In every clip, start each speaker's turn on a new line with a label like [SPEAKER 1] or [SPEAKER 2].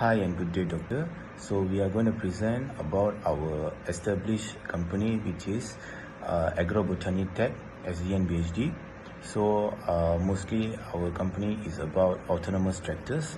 [SPEAKER 1] Hi and good day, doctor. So we are going to present about our established company, which is Agrobotany Tech SDN BHD. So mostly our company is about autonomous tractors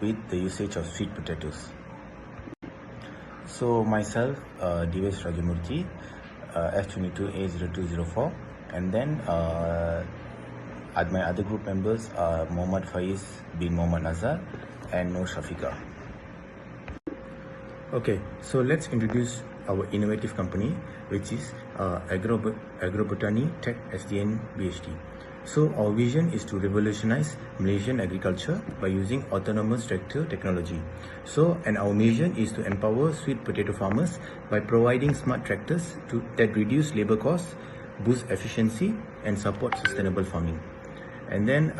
[SPEAKER 1] with the usage of sweet potatoes. So myself, Divesh Rajamurthy, F22A0204, and then my other group members are Mohammad Faiz bin Mohammad Nazar and Noor Shafika. Okay, so let's introduce our innovative company, which is Agrobotany Tech SDN BHD. So our vision is to revolutionize Malaysian agriculture by using autonomous tractor technology. And our mission is to empower sweet potato farmers by providing smart tractors that reduce labor costs, boost efficiency, and support sustainable farming. And then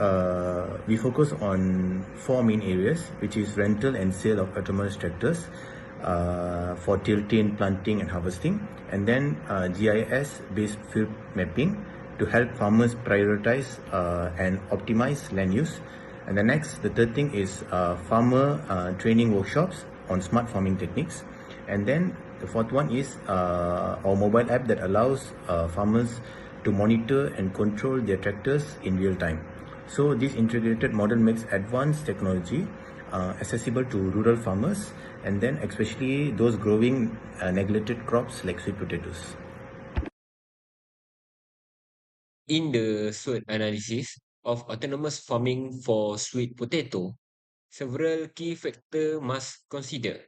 [SPEAKER 1] we focus on four main areas, which is rental and sale of autonomous tractors for tilting, planting, and harvesting. And then GIS-based field mapping to help farmers prioritize and optimize land use. And the third thing is farmer training workshops on smart farming techniques. And then the fourth one is our mobile app that allows farmers to monitor and control their tractors in real time. So this integrated model makes advanced technology accessible to rural farmers, and then especially those growing neglected crops like sweet potatoes.
[SPEAKER 2] In the SWOT analysis of autonomous farming for sweet potato, several key factors must consider.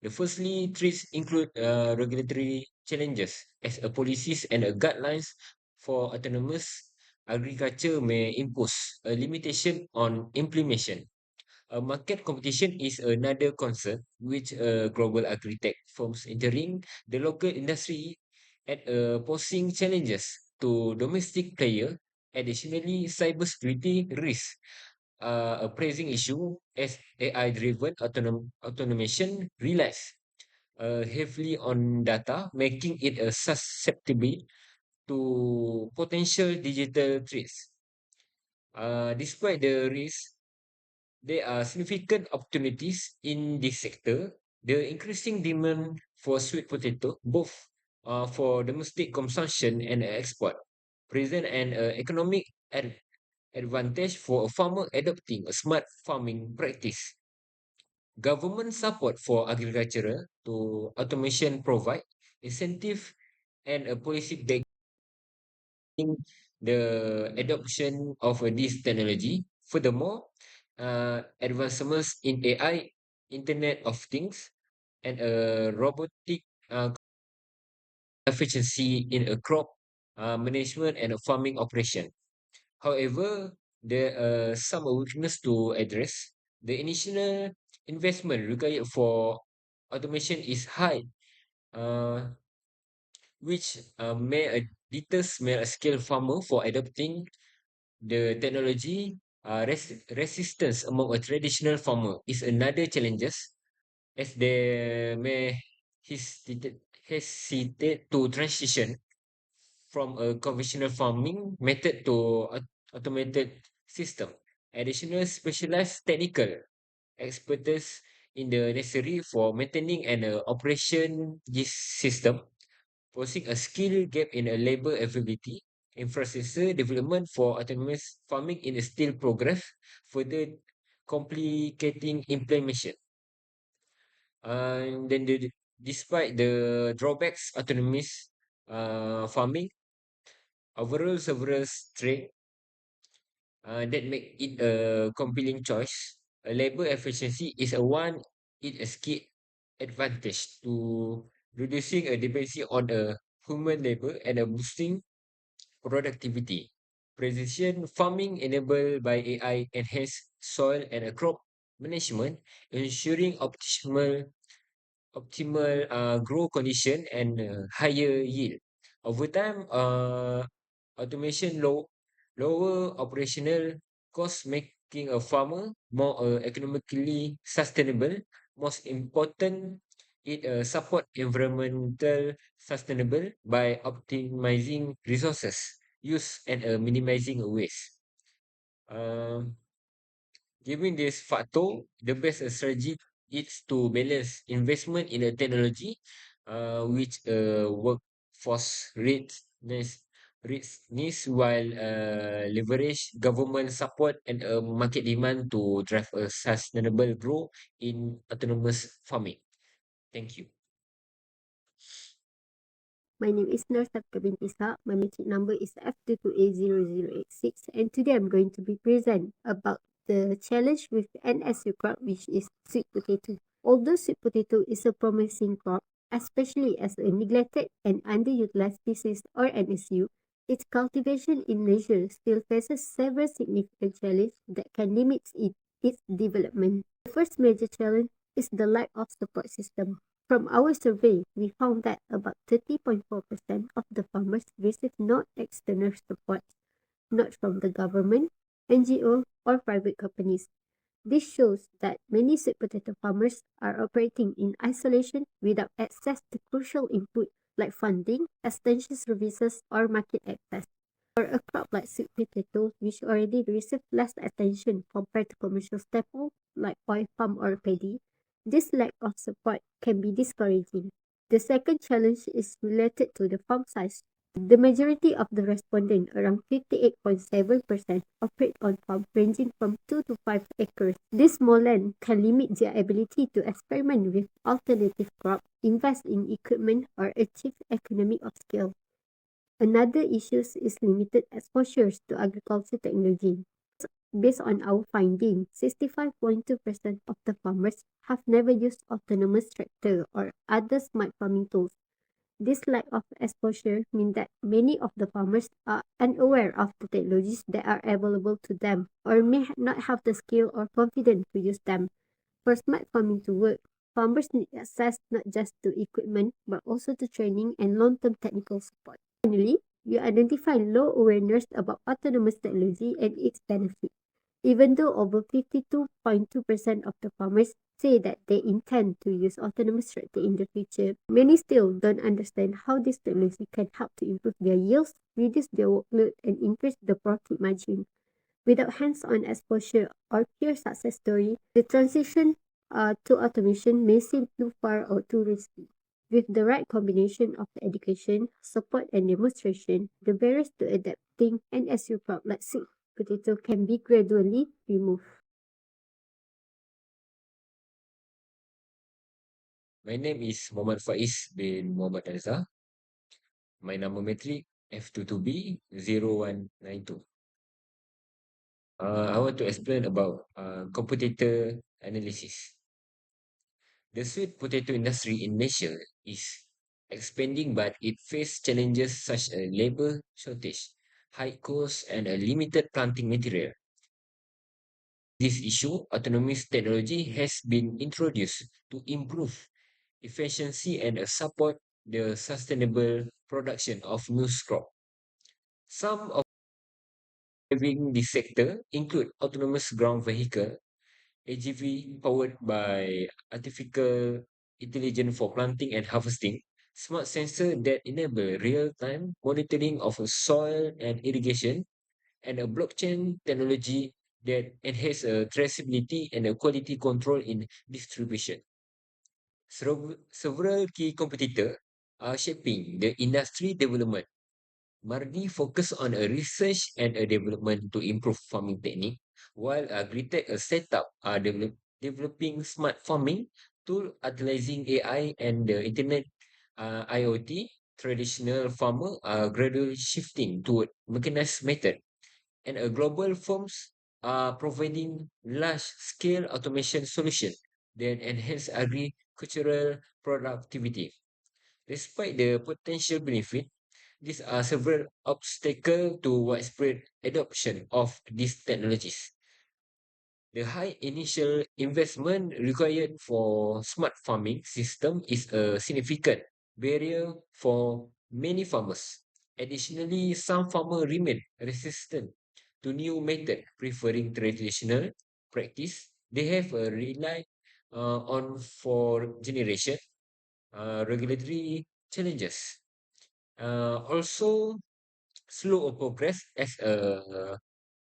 [SPEAKER 2] The firstly, trees include regulatory challenges as a policies and a guidelines for autonomous agriculture may impose a limitation on implementation. A market competition is another concern, which global agri-tech firms entering the local industry at posing challenges to domestic player. Additionally, cybersecurity risks are a pressing issue as AI-driven automation relies heavily on data, making it susceptible to potential digital threats. Despite the risk, there are significant opportunities in this sector. The increasing demand for sweet potato, both for domestic consumption and export, present an economic advantage for a farmer adopting a smart farming practice. Government support for agriculture to automation provide incentive and a policy backing the adoption of this technology. Furthermore, advancements in AI, Internet of Things, and robotic efficiency in a crop management and a farming operation. However, there are some weakness to address. The initial investment required for automation is high, uh, which may deter small-scale farmer for adopting the technology. Resistance among a traditional farmer is another challenges as they may hesitate to transition from a conventional farming method to automated system. Additional specialized technical expertise in the necessary for maintaining and operation this system, posing a skill gap in a labor availability. Infrastructure development for autonomous farming in a still progress, further complicating implementation. Despite the drawbacks, autonomous farming overall several strengths that make it a compelling choice. A labor efficiency is a one it a key advantage to reducing a dependency on a human labor and a boosting productivity. Precision farming enabled by AI enhance soil and a crop management, ensuring optimal grow condition and higher yield. Over time, automation lower operational costs, making a farmer more economically sustainable. Most important, it support environmental sustainable by optimizing resources use and minimizing waste. Um, Given this factor, the best strategy is to balance investment in a technology, which workforce needs while leverage government support and market demand to drive a sustainable growth in autonomous farming. Thank you.
[SPEAKER 3] My name is Nur Sabka binti Ishaq. My metric number is F22A0086, and today I'm going to be present about the challenge with NSU crop, which is sweet potato. Although sweet potato is a promising crop, especially as a neglected and underutilized species or NSU, its cultivation in Malaysia still faces several significant challenges that can limit its development. The first major challenge is the lack of support system. From our survey, we found that about 30.4% of the farmers receive no external support, not from the government, NGO, or private companies. This shows that many sweet potato farmers are operating in isolation without access to crucial input like funding, extension services, or market access. For a crop like sweet potato, which already receives less attention compared to commercial staples like oil palm or paddy, this lack of support can be discouraging. The second challenge is related to the farm size. The majority of the respondents, around 58.7%, operate on farms ranging from 2 to 5 acres. This small land can limit their ability to experiment with alternative crops, invest in equipment, or achieve economy of scale. Another issue is limited exposures to agriculture technology. Based on our finding, 65.2% of the farmers have never used autonomous tractor or other smart farming tools. This lack of exposure means that many of the farmers are unaware of the technologies that are available to them or may not have the skill or confidence to use them. For smart farming to work, farmers need access not just to equipment but also to training and long-term technical support. Finally, we identify low awareness about autonomous technology and its benefits. Even though over 52.2% of the farmers say that they intend to use autonomous tractor in the future, many still don't understand how this technology can help to improve their yields, reduce their workload, and increase the profit margin. Without hands-on exposure or pure success story, the transition to automation may seem too far or too risky. With the right combination of education, support, and demonstration, the barriers to adapting an SU crop like sweet potato can be gradually removed.
[SPEAKER 2] My name is Muhammad Faiz bin Muhammad Azhar. My number metric F22B0192. I want to explain about competitor analysis. The sweet potato industry in Malaysia is expanding, but it faces challenges such as labor shortage, high costs, and a limited planting material. This issue, autonomous technology has been introduced to improve efficiency and support the sustainable production of new crop. Some of driving this sector include autonomous ground vehicle, AGV powered by artificial intelligence for planting and harvesting, smart sensor that enable real-time monitoring of soil and irrigation, and a blockchain technology that enhance traceability and quality control in distribution. Several key competitors are shaping the industry development. Mardi focus on a research and a development to improve farming technique, while Agritech a setup are developing smart farming tool utilizing AI and the internet IoT. Traditional farmer are gradually shifting toward mechanized method, and a global firms are providing large-scale automation solution that enhance agricultural productivity. Despite the potential benefit, these are several obstacles to widespread adoption of these technologies. The high initial investment required for smart farming system is a significant barrier for many farmers. Additionally, some farmers remain resistant to new method, preferring traditional practice they have relied on for generation. Regulatory challenges also slow of progress as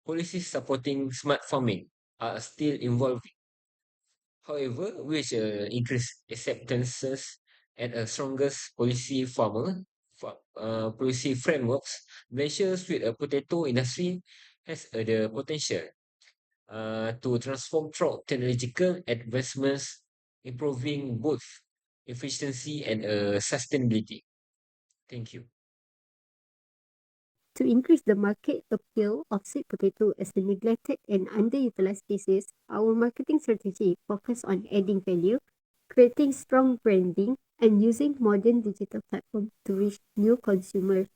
[SPEAKER 2] policies supporting smart farming are still evolving. However, with increased acceptances and a stronger policy frameworks, Malaysia's sweet potato industry has the potential to transform through technological advancements, improving both efficiency and sustainability. Thank you.
[SPEAKER 3] To increase the market appeal of sweet potato as a neglected and underutilized species, our marketing strategy focuses on adding value, creating strong branding, and using modern digital platforms to reach new consumers.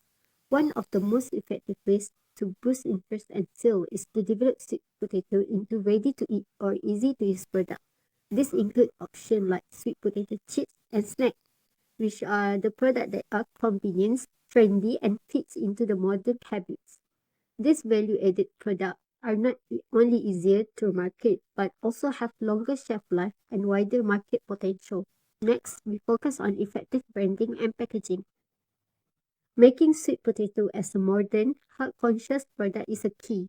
[SPEAKER 3] One of the most effective ways to boost interest and sale is to develop sweet potato into ready-to-eat or easy-to-use products. This includes options like sweet potato chips and snacks, which are the products that are convenient, trendy, and fits into the modern habits. These value-added products are not only easier to market, but also have longer shelf life and wider market potential. Next, we focus on effective branding and packaging. Making sweet potato as a modern, health-conscious product is a key.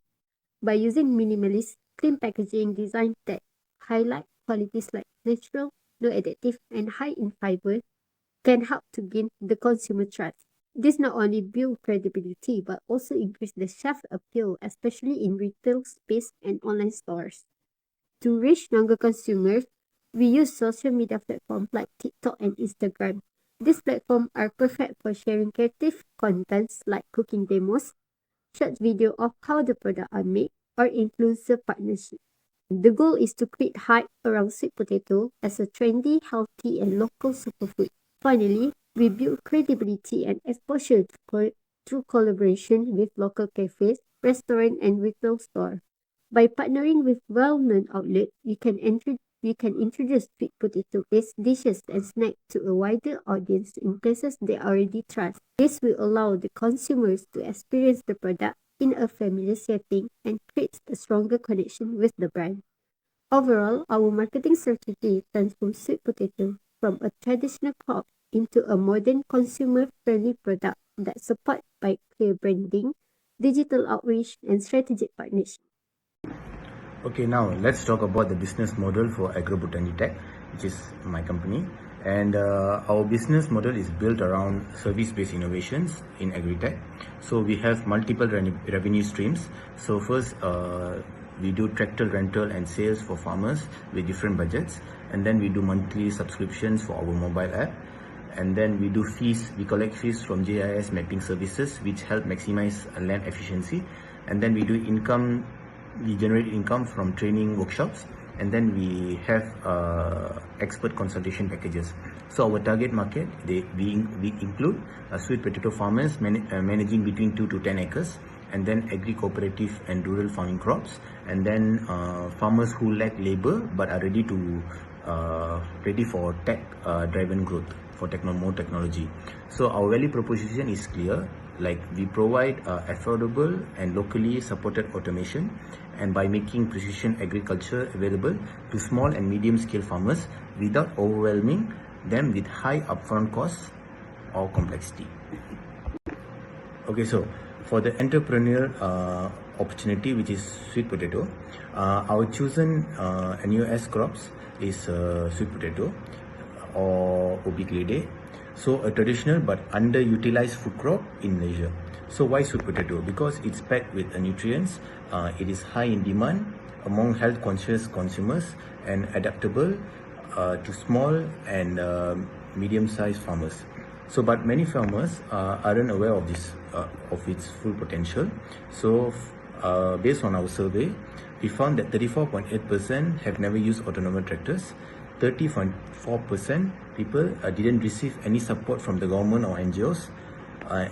[SPEAKER 3] By using minimalist, clean packaging design that highlight qualities like natural, no additive, and high in fiber, can help to gain the consumer trust. This not only build credibility but also increase the shelf appeal, especially in retail space and online stores. To reach younger consumers, we use social media platforms like TikTok and Instagram. These platforms are perfect for sharing creative contents like cooking demos, short video of how the products are made, or influencer partnerships. The goal is to create hype around sweet potato as a trendy, healthy, and local superfood. Finally, we build credibility and exposure through collaboration with local cafes, restaurants, and retail stores. By partnering with well-known outlets, we can introduce sweet potato-based dishes and snacks to a wider audience in places they already trust. This will allow the consumers to experience the product in a familiar setting and creates a stronger connection with the brand. Overall, our marketing strategy transforms sweet potato from a traditional crop into a modern consumer-friendly product that's supported by clear branding, digital outreach, and strategic partnerships.
[SPEAKER 1] Okay, now let's talk about the business model for Agrobotany Tech, which is my company. And our business model is built around service-based innovations in agri-tech. So we have multiple revenue streams. So first, we do tractor rental and sales for farmers with different budgets, and then we do monthly subscriptions for our mobile app, and then we do fees. We collect fees from GIS mapping services, which help maximize land efficiency, and then we do income. We generate income from training workshops, and then we have expert consultation packages. So our target market, we include sweet potato farmers managing between 2 to 10 acres, and then agri-cooperative and rural farming crops, and then farmers who lack labor but are ready for tech-driven growth, for more technology. So our value proposition is clear. Like, we provide affordable and locally supported automation, and by making precision agriculture available to small and medium scale farmers without overwhelming them with high upfront costs or complexity. Okay, so for the entrepreneurial opportunity, which is sweet potato, our chosen NUS crops is sweet potato or Ubi. So a traditional but underutilized food crop in Malaysia. So why sweet potato? Because it's packed with nutrients, it is high in demand among health conscious consumers, and adaptable to small and medium-sized farmers. So but many farmers aren't aware of this, of its full potential. So based on our survey, we found that 34.8% have never used autonomous tractors. 30.4% people didn't receive any support from the government or NGOs,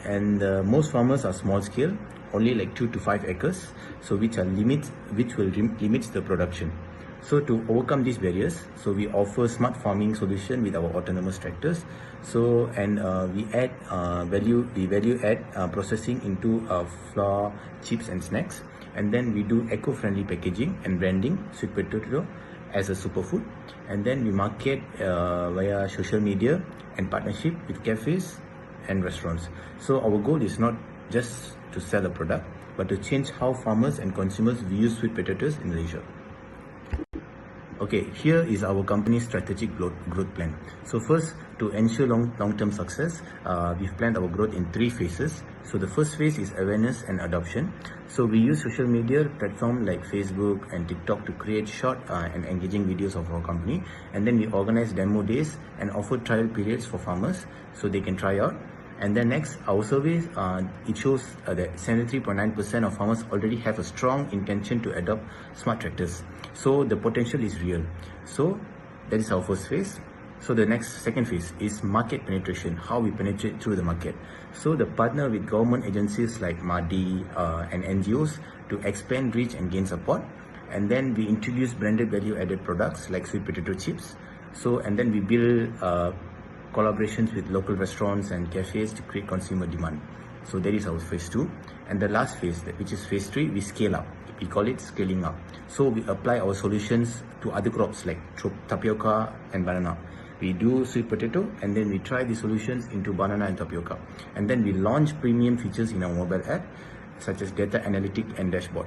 [SPEAKER 1] and most farmers are small scale, only like 2 to 5 acres, so which will limit the production. So to overcome these barriers, so we offer smart farming solution with our autonomous tractors. So and we add value add processing into flour, chips and snacks, and then we do eco-friendly packaging and branding sweet potato as a superfood, and then we market via social media and partnership with cafes and restaurants. So our goal is not just to sell a product, but to change how farmers and consumers view sweet potatoes in Malaysia. Okay, here is our company's strategic growth plan. So first, to ensure long-term success, we've planned our growth in 3 phases. So the first phase is awareness and adoption. So we use social media platform like Facebook and TikTok to create short and engaging videos of our company, and then we organize demo days and offer trial periods for farmers so they can try out. And then next, our survey, it shows that 73.9% of farmers already have a strong intention to adopt smart tractors. So the potential is real. So that is our first phase. So the second phase is market penetration, how we penetrate through the market. So the partner with government agencies like MADI and NGOs to expand reach and gain support. And then we introduce branded value-added products like sweet potato chips. So, and then we build collaborations with local restaurants and cafes to create consumer demand. So that is our phase 2. And the last phase, which is phase 3, we scale up. We call it scaling up. So we apply our solutions to other crops like tapioca and banana. We do sweet potato, and then we try the solutions into banana and tapioca. And then we launch premium features in our mobile app, such as data analytic and dashboard.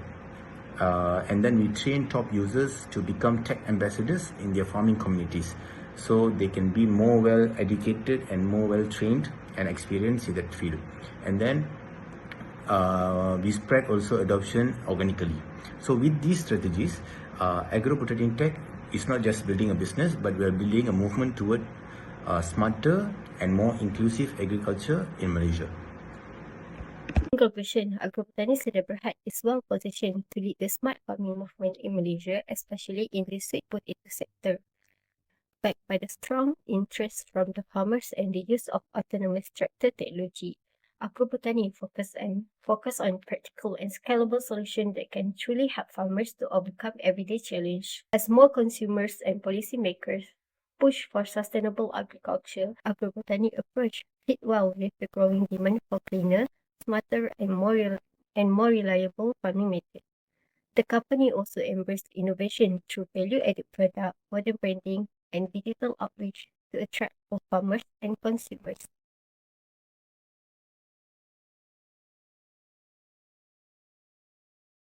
[SPEAKER 1] And then we train top users to become tech ambassadors in their farming communities, so they can be more well educated and more well trained and experienced in that field. And then we spread also adoption organically. So with these strategies, Agro-Botany Tech is not just building a business, but we are building a movement toward smarter and more inclusive agriculture in Malaysia.
[SPEAKER 3] In conclusion, Agro-Botany Cedar Berhad is well positioned to lead the smart farming movement in Malaysia, especially in the sweet potato sector. Backed by the strong interest from the farmers and the use of autonomous tractor technology, Agro-Botany focus on practical and scalable solutions that can truly help farmers to overcome everyday challenge. As more consumers and policymakers push for sustainable agriculture, Agro-Botany approach fit well with the growing demand for cleaner, smarter, and more reliable farming methods. The company also embraced innovation through value-added product, modern branding, and digital outreach to attract both farmers and consumers.